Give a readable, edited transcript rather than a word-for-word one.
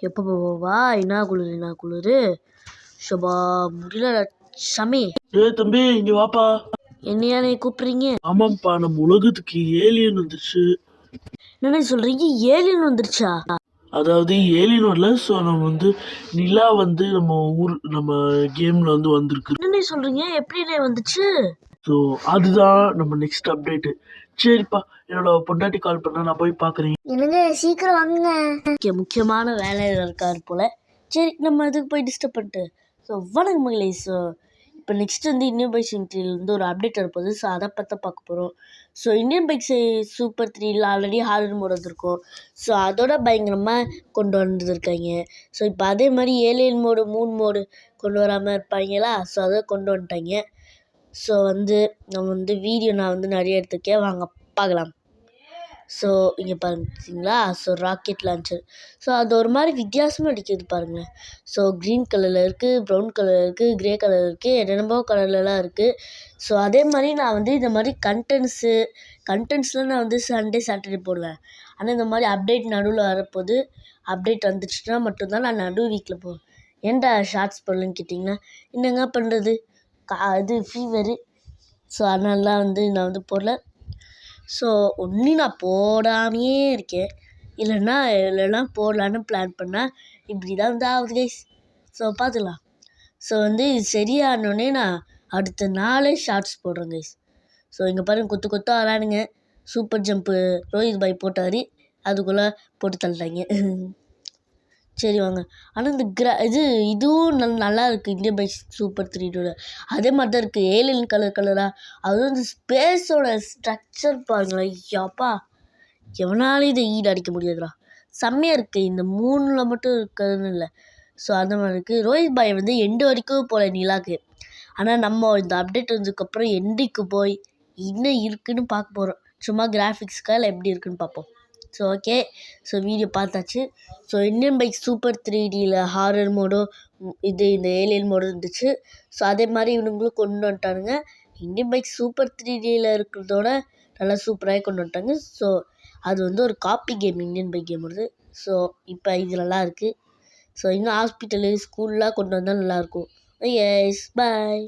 எப்பப்பா என்ன குளிரு ஷபா முடியல சாமி. தம்பி இங்க வாப்பா. என்னையா நீ கூப்பிடுறீங்க? ஆமாப்பா, நம்ம உலகத்துக்கு ஏலியன் வந்துருச்சு. என்ன சொல்றீங்க? ஏலியன் வந்துருச்சா? அதாவது ஏலியன் வரல, ஸோ நம்ம நிலா நம்ம கேம்ல வந்திருக்கு. என்ன சொல்றீங்க? எப்படிண்ணே வந்துச்சு? ஸோ அதுதான் நம்ம நெக்ஸ்ட் அப்டேட்டு. சரிப்பா, என்னோட பொண்டாட்டி கால் பண்ணா, நான் போய் பார்க்குறேன். என்னங்க சீக்கிரம் வாங்குங்க. முக்கியமான வேலையில் இருக்காரு போல. சரி, நம்ம அதுக்கு போய் டிஸ்டர்ப் பண்ணிட்டு. ஸோ வணக்கம் மகளே. ஸோ இப்போ நெக்ஸ்ட் இந்தியன் பைக்ஸ் இன்ட்ரியில் ஒரு அப்டேட் இருப்பது. ஸோ அதை பற்றி பார்க்க போகிறோம். ஸோ இந்தியன் பைக்ஸ் சூப்பர் 3ல் ஆல்ரெடி ஹாரர் மோட் வந்திருக்கும். ஸோ அதோட பயங்கரமாக கொண்டு வந்துருக்காங்க. ஸோ இப்போ அதே மாதிரி ஏலியன் மோடு மூன் மோடு கொண்டு வராமல் இருப்பாங்களா? ஸோ அதை கொண்டு வந்துட்டாங்க. ஸோ நம்ம வீடியோ நான் நிறைய எடுத்துருக்கேன், வாங்க பார்க்கலாம். ஸோ இங்கே பார்த்தீங்களா? So rocket launcher. ஸோ அது ஒரு மாதிரி வித்தியாசமாக அடிக்குது பாருங்களேன். ஸோ க்ரீன் கலரில் இருக்குது, ப்ரௌன் கலர் இருக்குது, க்ரே கலர் இருக்குது, என்னென்னமோ கலர்லலாம் இருக்குது. ஸோ அதே மாதிரி நான் இந்த மாதிரி கண்டென்ட்ஸ்லாம் நான் சண்டே சாட்டர்டே போடுவேன். ஆனால் இந்த மாதிரி அப்டேட் நடுவில் வரப்போது. அப்டேட் வந்துச்சுன்னா மட்டும்தான் நான் நடு வீக்கில் போவேன். ஏன்டா ஷார்ட்ஸ் போடலன்னு கேட்டிங்கன்னா, என்னங்க பண்ணுறது, இது ஃபீவரு. ஸோ அதனால நான் போடல. ஸோ ஒன்று நான் போடாமையே இருக்கேன், இல்லைன்னா போடலான்னு பிளான் பண்ணால் இப்படி தான் ஆகுது கைஸ். ஸோ பார்த்துக்கலாம். ஸோ இது சரியானோடனே நான் அடுத்த நாளே ஷார்ட்ஸ் போடுறேன் கைஸ். ஸோ இங்கே பாருங்கள், கொத்து ஆளானுங்க. சூப்பர் ஜம்ப்பு ரோஹித் பாய் போட்டார், அதுக்குள்ளே போட்டு தள்ளிட்டாங்க. சரி வாங்க. ஆனால் இதுவும் நல்லா இருக்குது. இந்தியன் பைக்ஸ் சூப்பர் 3 அதே மாதிரி தான் இருக்குது. ஏலியன் கலராக, அதுவும் ஸ்பேஸோட ஸ்ட்ரக்சர் பாருங்களேன். ஐயாப்பா, எவனாலும் இதை அடிக்க முடியாதுடா. செம்மையாக இருக்குது. இந்த 3ல் மட்டும் இருக்கிறதுன்னு இல்லை. ஸோ அந்த மாதிரி இருக்குது. ரோஹித் பாய் எண்டு வரைக்கும் போகல நிலாக்கு. ஆனால் நம்ம இந்த அப்டேட் வந்ததுக்கப்புறம் எண்டுக்கு போய் என்ன இருக்குதுன்னு பார்க்க போகிறோம். சும்மா கிராஃபிக்ஸ்க்காக இல்லை எப்படி இருக்குதுன்னு பார்ப்போம். So okay. ஸோ வீடியோ பார்த்தாச்சு. ஸோ இந்தியன் பைக் சூப்பர் 3Dயில் ஹாரர் மோடும் இந்த ஏலியன் மோடும் இருந்துச்சு. ஸோ அதே மாதிரி இவனுங்களும் கொண்டு வந்துட்டானுங்க. இந்தியன் பைக் சூப்பர் 3Dயில் இருக்கிறதோட நல்லா சூப்பராக கொண்டு வந்துட்டாங்க. ஸோ அது ஒரு copy game, Indian bike game வருது. ஸோ இப்போ இது நல்லா இருக்குது. ஸோ இன்னும் ஹாஸ்பிட்டலு ஸ்கூல்லாம் கொண்டு வந்தால் நல்லாயிருக்கும். எஸ், பாய்.